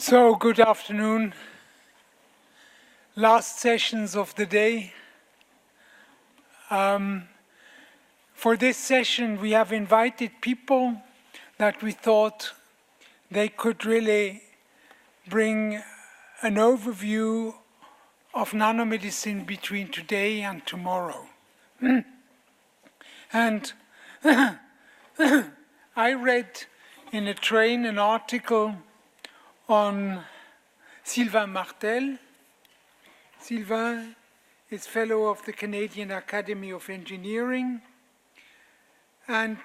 So, good afternoon. Last sessions of the day. For this session, we have invited people that we thought they could really bring an overview of nanomedicine between today and tomorrow. And I read in a train an article on Sylvain Martel. Sylvain is fellow of the Canadian Academy of Engineering. And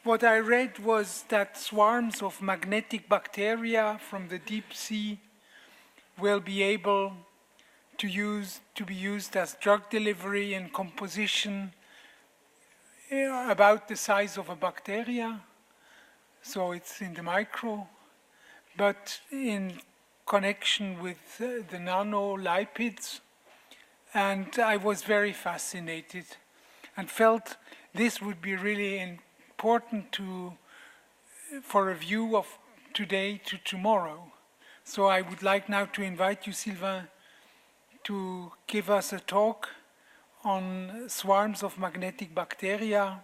what I read was that swarms of magnetic bacteria from the deep sea will be able to be used as drug delivery and composition about the size of a bacteria. So it's in the micro. But in connection with the nanolipids, and I was very fascinated and felt this would be really important for a view of today to tomorrow. So I would like now to invite you, Sylvain, to give us a talk on swarms of magnetic bacteria.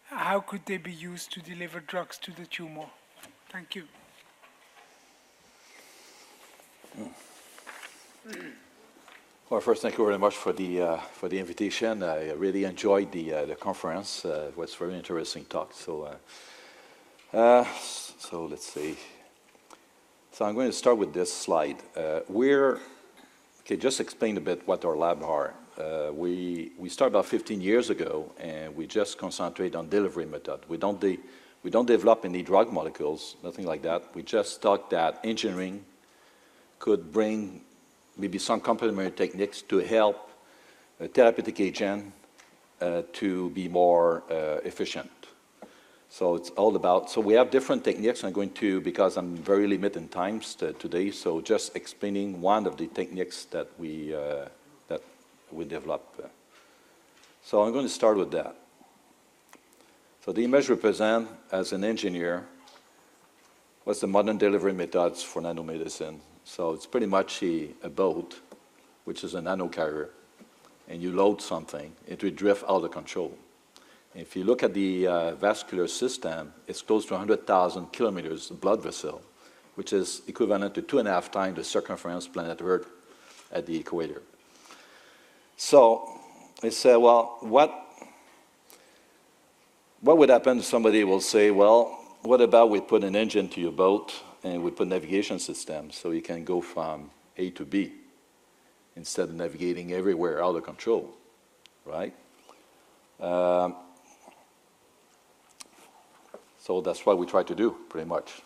How could they be used to deliver drugs to the tumor? Thank you. Well, first, thank you very much for the invitation. I really enjoyed the conference. It was a very interesting talk. So let's see. So I'm going to start with this slide. Just explain a bit what our lab are. We started about 15 years ago, and we just concentrate on delivery method. We don't develop any drug molecules, nothing like that. We just thought that engineering could bring maybe some complementary techniques to help a therapeutic agent to be more efficient. So it's all about, so we have different techniques. I'm going to, because I'm very limited in times today, so just explaining one of the techniques that we develop. So I'm going to start with that. So the image represents, as an engineer, what's the modern delivery methods for nanomedicine. So it's pretty much a boat, which is a nanocarrier, and you load something, it will drift out of control. If you look at the vascular system, it's close to 100,000 kilometers of blood vessel, which is equivalent to 2.5 times the circumference of planet Earth at the equator. So they said, well, what would happen if somebody will say, well, what about we put an engine to your boat and we put navigation system so you can go from A to B instead of navigating everywhere out of control, right? So that's what we try to do, pretty much.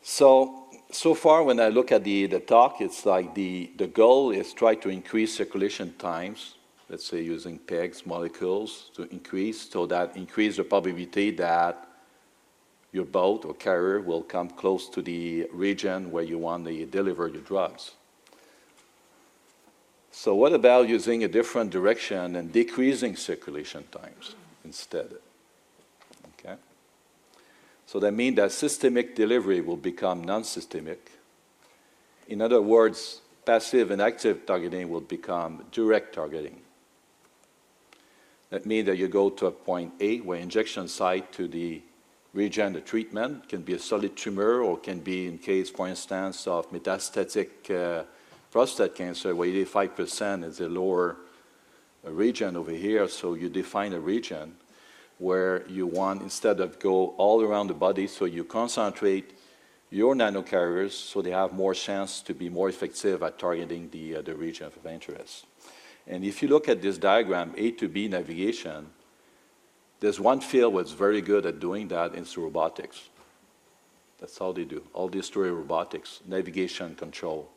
So far when I look at the talk, it's like the goal is try to increase circulation times, let's say using PEGs, molecules, to increase, so that increase the probability that your boat or carrier will come close to the region where you want to deliver your drugs. So what about using a different direction and decreasing circulation times instead? Okay. So that means that systemic delivery will become non-systemic. In other words, passive and active targeting will become direct targeting. That means that you go to a point A where injection site to the region of treatment can be a solid tumor, or can be in case, for instance, of metastatic prostate cancer, where 85% is a lower region over here. So you define a region where you want, instead of go all around the body, so you concentrate your nanocarriers so they have more chance to be more effective at targeting the region of interest. And if you look at this diagram, A to B navigation, there's one field that's very good at doing that, it's robotics. That's how they do. All the story robotics, navigation control,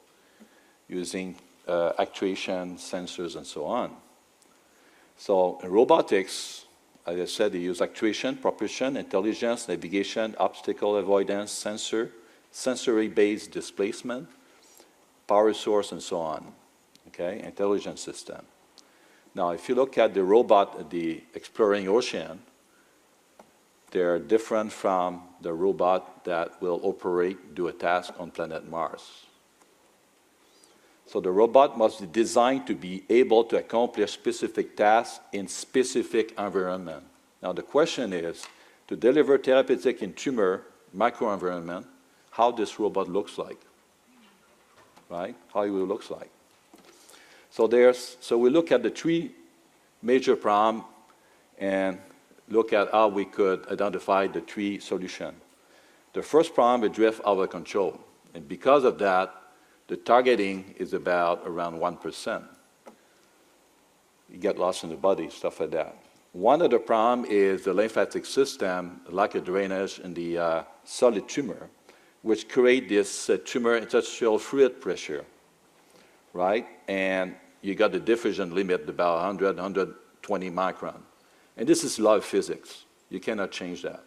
using actuation, sensors, and so on. So in robotics, as I said, they use actuation, propulsion, intelligence, navigation, obstacle avoidance, sensory-based displacement, power source, and so on. Okay, intelligence system. Now, if you look at the robot, the exploring ocean, they're different from the robot that will operate, do a task on planet Mars. So the robot must be designed to be able to accomplish specific tasks in specific environment. Now the question is, to deliver therapeutic in tumor microenvironment, how this robot looks like, right? How it will looks like. So we look at the three major problems and look at how we could identify the three solutions. The first problem is drift out of control. And because of that, the targeting is about around 1%. You get lost in the body, stuff like that. One of the problems is the lymphatic system, lack of drainage in the solid tumor, which create this tumor interstitial fluid pressure, right? And you got the diffusion limit about 100, 120 micron. And this is law of physics. You cannot change that.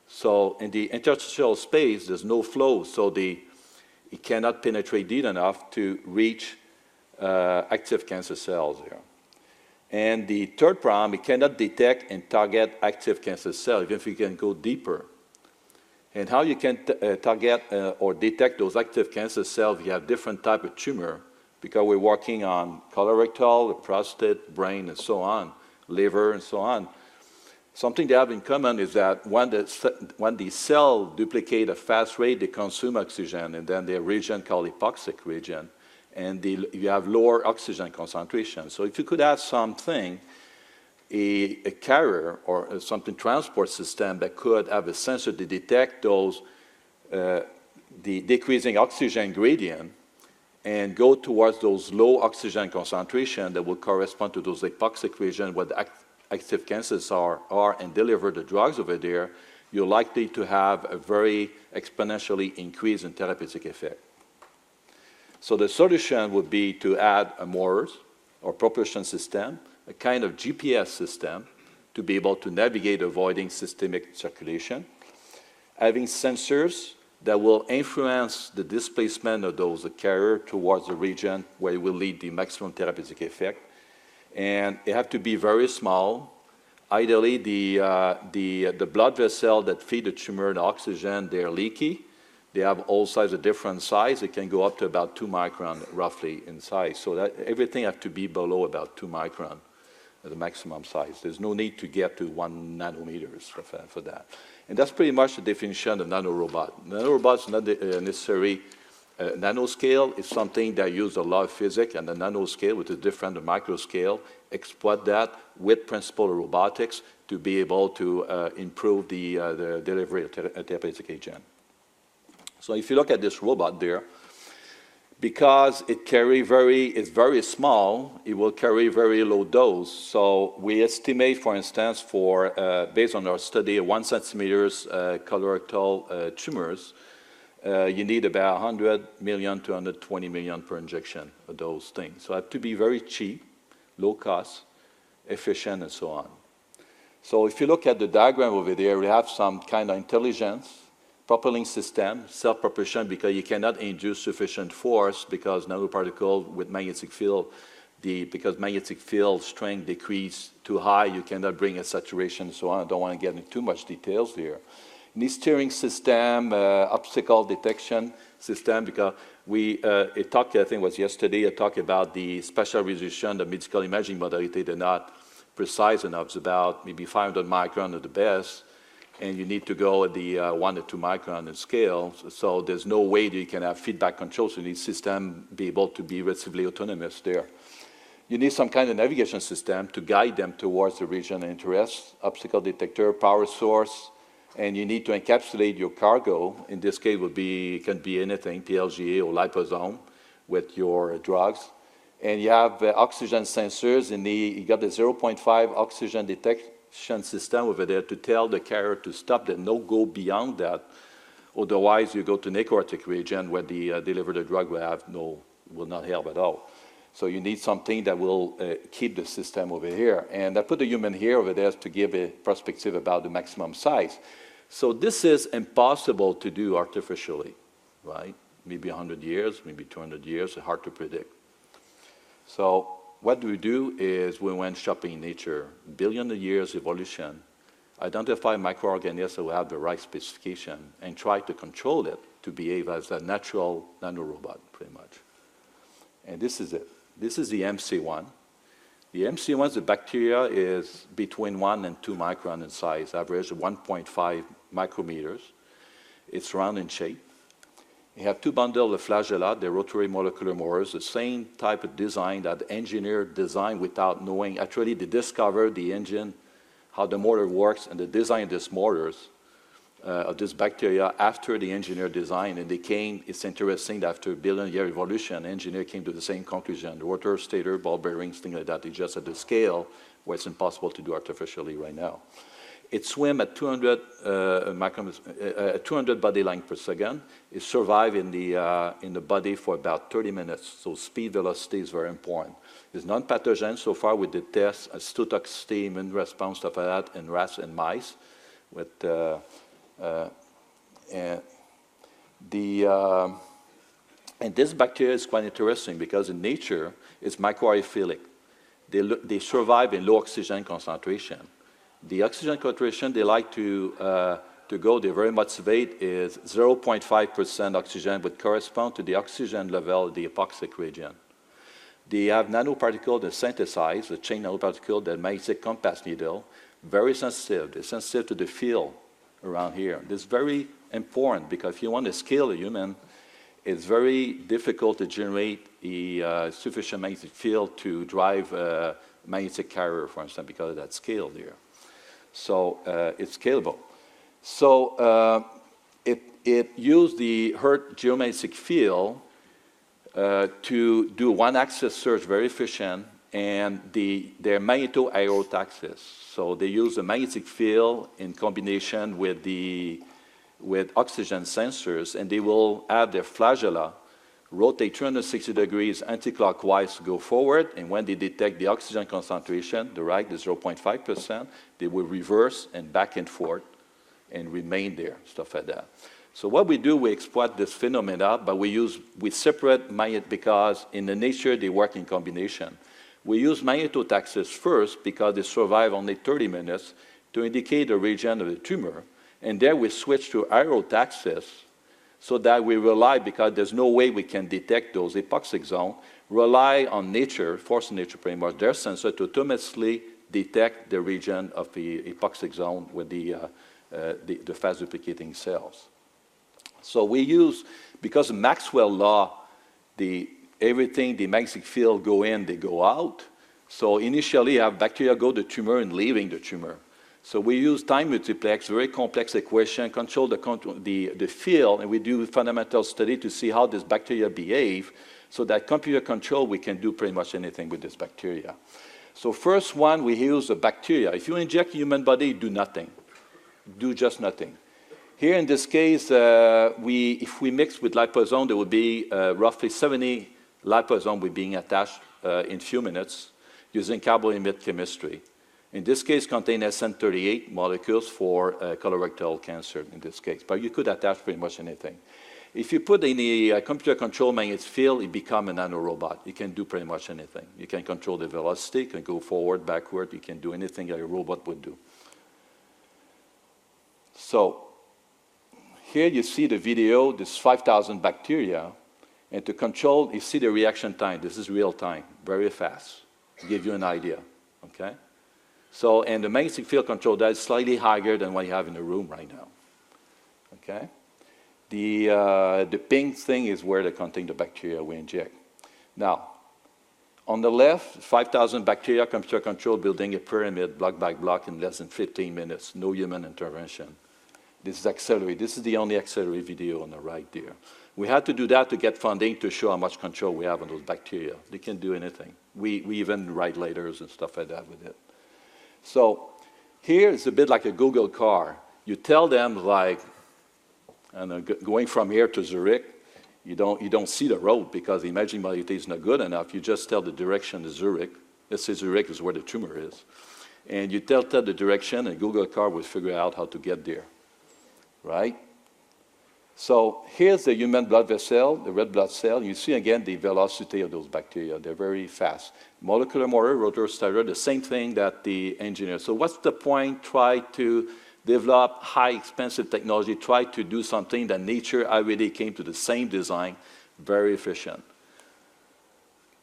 So in the interstitial space, there's no flow, so it cannot penetrate deep enough to reach active cancer cells here. And the third problem, it cannot detect and target active cancer cells, even if you can go deeper. And how you can target or detect those active cancer cells, you have different type of tumor, because we're working on colorectal, prostate, brain, and so on, liver, and so on. Something they have in common is that when the cell duplicate at a fast rate, they consume oxygen, and then the region called hypoxic region, and you have lower oxygen concentration. So if you could have something, a carrier or something transport system that could have a sensor to detect those, the decreasing oxygen gradient, and go towards those low oxygen concentration that will correspond to those hypoxic region where the active cancers are and deliver the drugs over there, you're likely to have a very exponentially increase in therapeutic effect. So the solution would be to add a MORS or propulsion system, a kind of GPS system to be able to navigate avoiding systemic circulation, having sensors that will influence the displacement of those carrier towards the region where it will lead the maximum therapeutic effect. And it have to be very small. Ideally, the blood vessel that feed the tumor the oxygen, they're leaky. They have all sizes of different size. It can go up to about 2 micron roughly in size. So that everything have to be below about 2 micron at the maximum size. There's no need to get to 1 nanometers for that. And that's pretty much the definition of nanorobot. Nanorobot is not necessarily nanoscale. It's something that uses a lot of physics, and the nanoscale, which is different than microscale, exploit that with principle of robotics to be able to improve the delivery of therapeutic agent. So if you look at this robot there, because it's very small, it will carry very low dose. So we estimate, for instance, based on our study, 1 centimeters colorectal tumors, you need about 100 million to 120 million per injection of those things. So it have to be very cheap, low cost, efficient, and so on. So if you look at the diagram over there, we have some kind of intelligence, propelling system, self-propulsion, because you cannot induce sufficient force because nanoparticle with magnetic field, because magnetic field strength decrease too high, you cannot bring a saturation and so on. I don't want to get into too much details here. The steering system, obstacle detection system, because it talked, I think it was yesterday, I talked about the spatial resolution, the medical imaging modality, they're not precise enough. It's about maybe 500 micron at the best. And you need to go at the 1 to 2 micron in scale. So there's no way that you can have feedback control. So you need system be able to be relatively autonomous there. You need some kind of navigation system to guide them towards the region of interest, obstacle detector, power source, and you need to encapsulate your cargo. In this case, it can be anything, PLGA or liposome with your drugs. And you have oxygen sensors, and you got the 0.5 oxygen detection system over there to tell the carrier to stop that, no go beyond that. Otherwise, you go to necrotic region where the delivered drug will not help at all. So you need something that will keep the system over here. And I put the human here over there to give a perspective about the maximum size. So this is impossible to do artificially, right? Maybe 100 years, maybe 200 years, hard to predict. So what we do is we went shopping in nature, billions of years evolution, identify microorganisms that will have the right specification, and try to control it to behave as a natural nanorobot, pretty much. And this is it. This is the MC1. The MC1, the bacteria is between 1 and 2 micron in size, average 1.5 micrometers. It's round in shape. You have 2 bundles of flagella, the rotary molecular motors, the same type of design that the engineer designed without knowing. Actually, they discovered the engine, how the motor works, and the design of these motors, of this bacteria after the engineer design. And they came, it's interesting that after a billion-year evolution, the engineer came to the same conclusion. The rotor, stator, ball bearings, things like that, they just at the scale where it's impossible to do artificially right now. It swims at 200 body length per second. It survives in the body for about 30 minutes. So speed velocity is very important. It's non-pathogen. So far we did tests, toxicity, immune response, stuff like that, in rats and mice. With, and this bacteria is quite interesting because in nature it's microaerophilic. They survive in low oxygen concentration. The oxygen concentration they like to go, they very motivate, is 0.5% oxygen, would correspond to the oxygen level of the hypoxic region. They have nanoparticles that synthesize, the chain nanoparticle, the magnetic compass needle, very sensitive. They're sensitive to the field around here. This is very important because if you want to scale a human, it's very difficult to generate a sufficient magnetic field to drive a magnetic carrier, for instance, because of that scale there. So it's scalable. So it used the Earth geomagnetic field to do one-axis search, very efficient, and their magneto-aerotaxis. So they use the magnetic field in combination with oxygen sensors, and they will have their flagella rotate 360 degrees anti-clockwise to go forward, and when they detect the oxygen concentration, the right is 0.5%, they will reverse and back and forth and remain there, stuff like that. So what we do, we exploit this phenomena, but we separate magnet because in the nature they work in combination. We use magnetotaxis first because they survive only 30 minutes to indicate the region of the tumor, and then we switch to aerotaxis so that we rely, because there's no way we can detect those hypoxic zones, rely on nature, force of nature pretty much, their sensor to automatically detect the region of the hypoxic zone with the fast duplicating cells. So we use, because of Maxwell law, everything, the magnetic field go in, they go out. So initially you have bacteria go to the tumor and leaving the tumor. So we use time multiplex, very complex equation, control the field, and we do fundamental study to see how this bacteria behave. So that computer control, we can do pretty much anything with this bacteria. So first one, we use the bacteria. If you inject human body, do nothing. Do just nothing. Here in this case, if we mix with liposome, there would be roughly 70 liposomes being attached in a few minutes using carboimide chemistry. In this case, contain SN38 molecules for colorectal cancer in this case, but you could attach pretty much anything. If you put in a computer control magnetic field, it becomes a nanorobot. You can do pretty much anything. You can control the velocity, you can go forward, backward, you can do anything that a robot would do. So here you see the video, this 5,000 bacteria, and to control, you see the reaction time. This is real time, very fast, to give you an idea, okay? So, and the magnetic field control, that is slightly higher than what you have in the room right now, okay? The pink thing is where they contain the bacteria we inject. Now, on the left, 5,000 bacteria, computer control, building a pyramid block by block in less than 15 minutes, no human intervention. This is accelerated. This is the only accelerated video on the right there. We had to do that to get funding to show how much control we have on those bacteria. They can do anything. We even write letters and stuff like that with it. So here it's a bit like a Google car. You tell them, like, going from here to Zurich, you don't see the road because the imaging modality is not good enough. You just tell the direction to Zurich. Let's say Zurich is where the tumor is. And you tell the direction, and Google car will figure out how to get there, right? So here's the human blood vessel, the red blood cell. You see again the velocity of those bacteria. They're very fast. Molecular motor, rotor steroid, the same thing that the engineer. So what's the point? Try to develop high expensive technology, try to do something that nature already came to the same design, very efficient.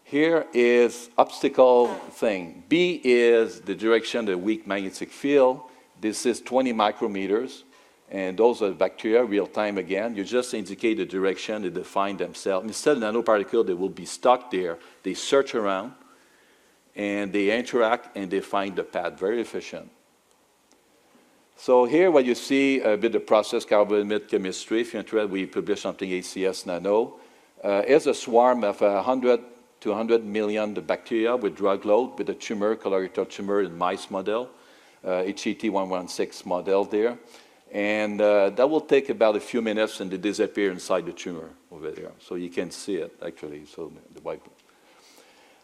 Here is obstacle thing. B is the direction of the weak magnetic field. This is 20 micrometers. And those are bacteria, real time again. You just indicate the direction, they define themselves. Instead of nanoparticles, they will be stuck there. They search around, and they interact, and they find the path. Very efficient. So here what you see, a bit of process carbohydrate chemistry. If you're interested, we publish something ACS Nano. Here's a swarm of 100 to 100 million bacteria with drug load, with a tumor, colorectal tumor in mice model, HET116 model there. And that will take about a few minutes and they disappear inside the tumor over there. So you can see it actually.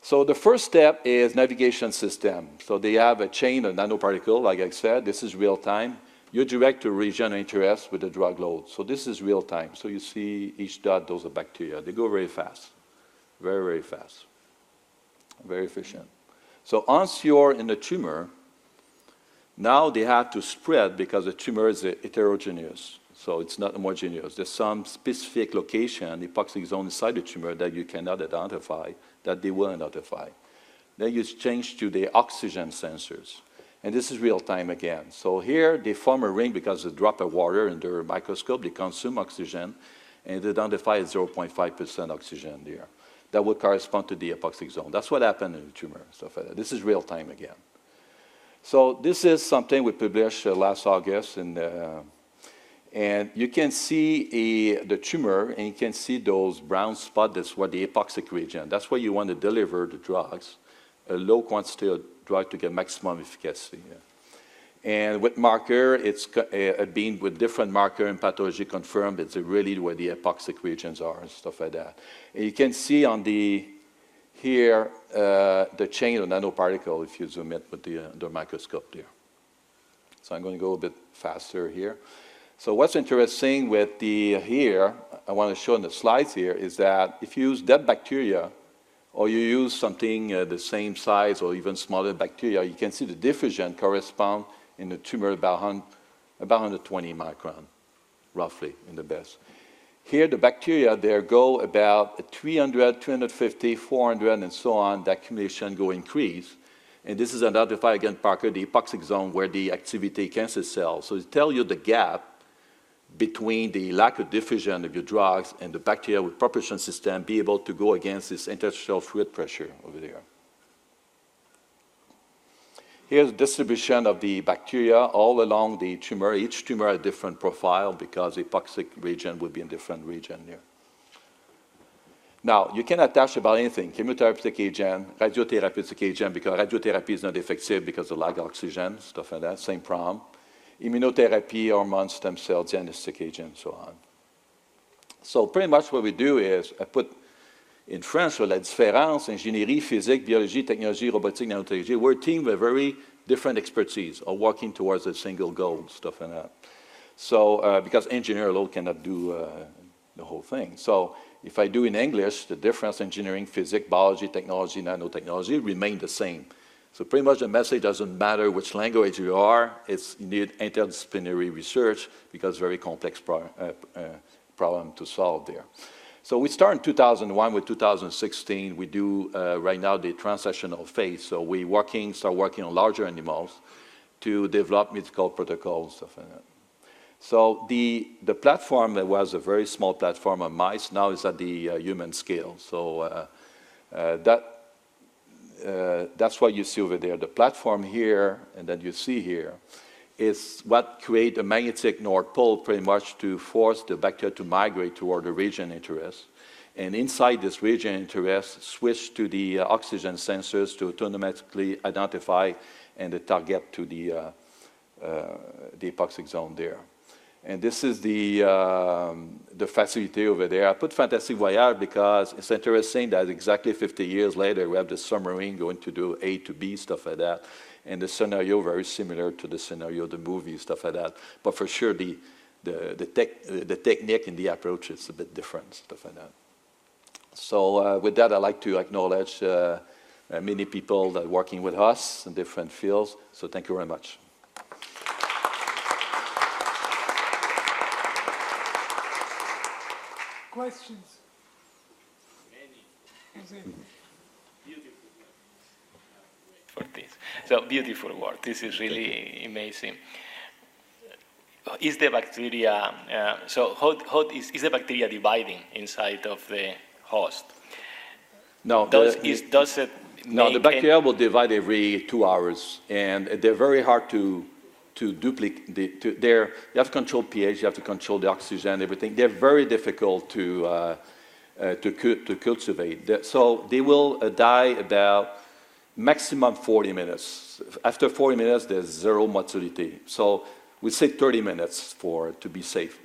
So the first step is navigation system. So they have a chain of nanoparticle, like I said. This is real time. You direct to region of interest with the drug load. So this is real time. So you see each dot, those are bacteria. They go very fast, very, very fast, very efficient. So once you're in the tumor, now they have to spread because the tumor is heterogeneous, so it's not homogeneous. There's some specific location, epoxy zone inside the tumor that you cannot identify, that they will identify. Then you change to the oxygen sensors, and this is real time again. So here they form a ring because they drop of water in their microscope, they consume oxygen, and they identify 0.5% oxygen there. That would correspond to the epoxy zone. That's what happened in the tumor, stuff like that. This is real time again. So this is something we published last August, and you can see the tumor, and you can see those brown spots. That's what the epoxic region. That's where you want to deliver the drugs, a low quantity of drug to get maximum efficacy. Yeah. And with marker, it's been with different marker and pathology confirmed. It's really where the epoxic regions are and stuff like that. And you can see on here, the chain of nanoparticle, if you zoom it with the microscope there. So I'm going to go a bit faster here. So what's interesting with here, I want to show in the slides here, is that if you use dead bacteria, or you use something the same size or even smaller bacteria, you can see the diffusion correspond in the tumor about 120 micron, roughly, in the best. Here, the bacteria, there go about 300, 250, 400, and so on. The accumulation go increase. And this is identified, again, Parker, the epoxic zone where the activity cancer cells. So it tells you the gap between the lack of diffusion of your drugs and the bacteria with propulsion system be able to go against this interstitial fluid pressure over there. Here's the distribution of the bacteria all along the tumor. Each tumor has a different profile because the epoxic region would be in a different region here. Now, you can attach about anything, chemotherapeutic agent, radiotherapeutic agent, because radiotherapy is not effective because of lack of oxygen, stuff like that, same problem. Immunotherapy, hormone, stem cell, diagnostic agent, so on. So pretty much what we do is, I put in French, la différence, ingénierie, physique, biologie, technologie, robotics, nanotechnology. We're a team with very different expertise, all working towards a single goal, stuff like that. So, because engineer alone cannot do the whole thing. So, if I do in English, the difference engineering, physics, biology, technology, nanotechnology remain the same. So pretty much the message doesn't matter which language you are, you need interdisciplinary research because it's a very complex problem to solve there. So we start in 2001 with 2016. We do right now the translational phase. So we start working on larger animals to develop medical protocols, stuff like that. So the platform that was a very small platform on mice now is at the human scale. So that's what you see over there. The platform here and that you see here is what creates a magnetic north pole pretty much to force the bacteria to migrate toward the region of interest. And inside this region of interest, switch to the oxygen sensors to automatically identify and the target to the epoxic zone there. And this is the facility over there. I put Fantastic Voyage because it's interesting that exactly 50 years later, we have the submarine going to do A to B, stuff like that. And the scenario very similar to the scenario of the movie, stuff like that. But for sure, the the technique and the approach is a bit different, stuff like that. So with that, I'd like to acknowledge many people that are working with us in different fields. So thank you very much. Questions? For this. So beautiful work. This is really amazing. Is the bacteria, is the bacteria dividing inside of the host? No. The bacteria will divide every 2 hours, and they're very hard to duplicate. You have to control pH, you have to control the oxygen, everything. They're very difficult to cultivate. So they will die about maximum 40 minutes. After 40 minutes, there's zero motility. So we say 30 minutes to be safe.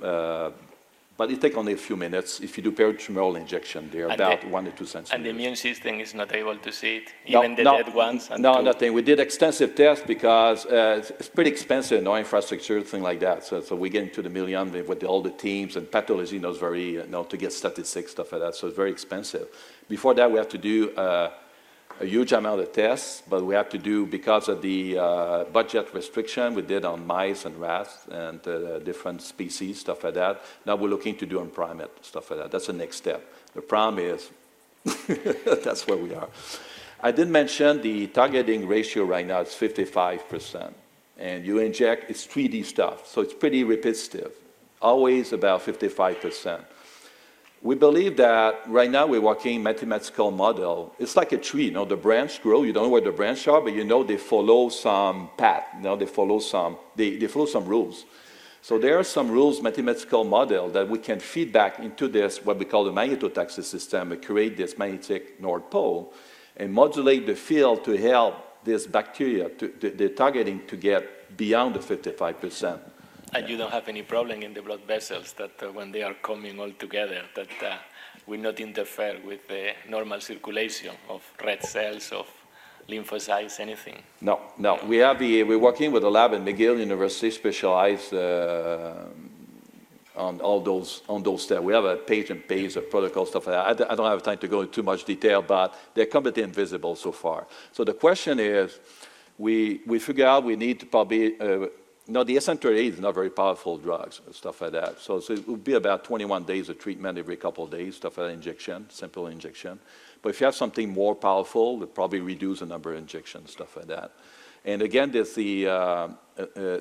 But it takes only a few minutes. If you do peritumoral injection, they're about 1 to 2 centimeters. And the immune system is not able to see it, even the dead ones? No, nothing. We did extensive tests because it's pretty expensive, no infrastructure, thing like that. So we get into the million with all the teams, and pathology knows to get statistics, stuff like that. So it's very expensive. Before that, we have to do a huge amount of tests, but we have to do, because of the budget restriction, we did on mice and rats and different species, stuff like that. Now we're looking to do on primate, stuff like that. That's the next step. The problem is, that's where we are. I did mention the targeting ratio right now is 55%. And you inject, it's 3D stuff, so it's pretty repetitive, always about 55%. We believe that right now we're working mathematical model. It's like a tree, the branch grow. You don't know where the branches are, but they follow some path. They follow some rules. So there are some rules, mathematical model that we can feed back into this, what we call the magnetotaxis system, and create this magnetic North Pole and modulate the field to help this bacteria, the targeting, to get beyond the 55%. And you don't have any problem in the blood vessels that when they are coming all together, that will not interfere with the normal circulation of red cells, of lymphocytes, anything? No. We're working with a lab at McGill University specialized on all those steps. We have a page and page of protocol stuff like that. I don't have time to go into too much detail, but they're completely invisible so far. So the question is, we figure out we need to probably the SN38 is not very powerful drugs, stuff like that. So it would be about 21 days of treatment every couple of days, stuff like that, injection, simple injection. But if you have something more powerful, it probably reduce the number of injections, stuff like that. And again, there's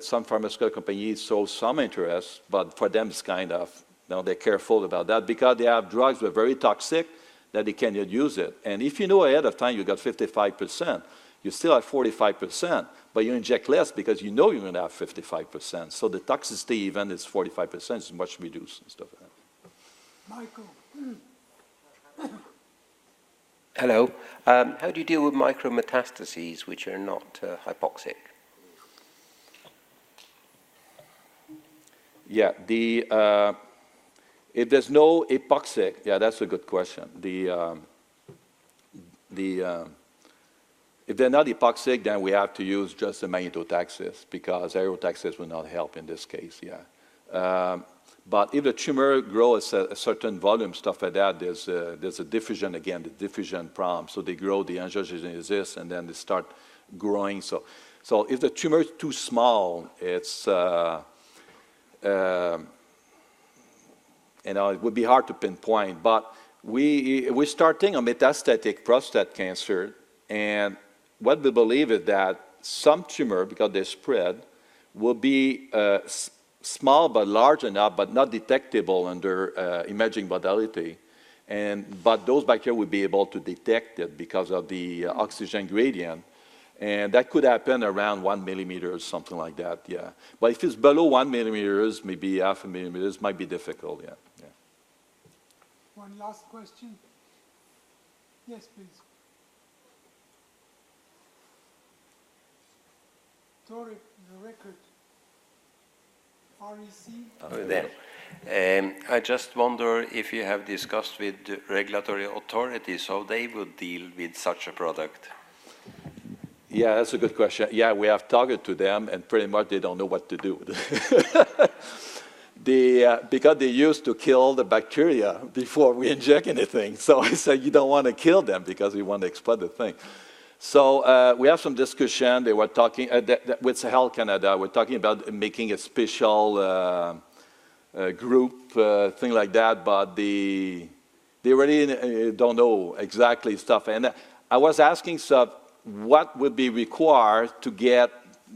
some pharmaceutical companies show some interest, but for them it's kind of, they're careful about that because they have drugs that are very toxic that they cannot use it. And if you know ahead of time you got 55%, you still have 45%, but you inject less because you know you're going to have 55%. So the toxicity even is 45%, is much reduced and stuff like that. Michael. Hello. How do you deal with micrometastases which are not hypoxic? Yeah, if there's no hypoxic, yeah, that's a good question. If they're not hypoxic, then we have to use just the magnetotaxis because aerotaxis will not help in this case, yeah. But if the tumor grows a certain volume, stuff like that, there's a diffusion again, the diffusion problem. So they grow the angiogenesis and then they start growing. So if the tumor is too small, it's, it would be hard to pinpoint. But we're starting on metastatic prostate cancer, and what we believe is that some tumor, because they spread, will be small but large enough, but not detectable under imaging modality. But those bacteria will be able to detect it because of the oxygen gradient. And that could happen around 1 millimeter, something like that, yeah. But if it's below 1 millimeter, maybe half a millimeter, it might be difficult, yeah. One last question. Yes, please. Torek, the record. REC? Oh, there. I just wonder if you have discussed with regulatory authorities how they would deal with such a product. Yeah, that's a good question. Yeah, we have talked to them, and pretty much they don't know what to do. because they used to kill the bacteria before we inject anything. So I said, you don't want to kill them because we want to exploit the thing. So we have some discussion. They were talking, with Sahel Canada, we're talking about making a special group, thing like that, but they really don't know exactly stuff. And I was asking stuff, what would be required to get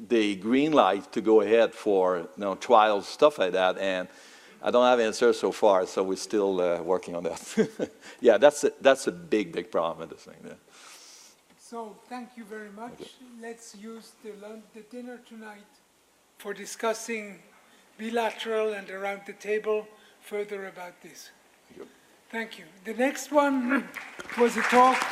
the green light to go ahead for trials, stuff like that, and I don't have answers so far, so we're still working on that. Yeah, that's a big problem in this thing. Yeah. So thank you very much. Okay. Let's use the dinner tonight for discussing bilateral and around the table further about this. Thank you. The next one was a talk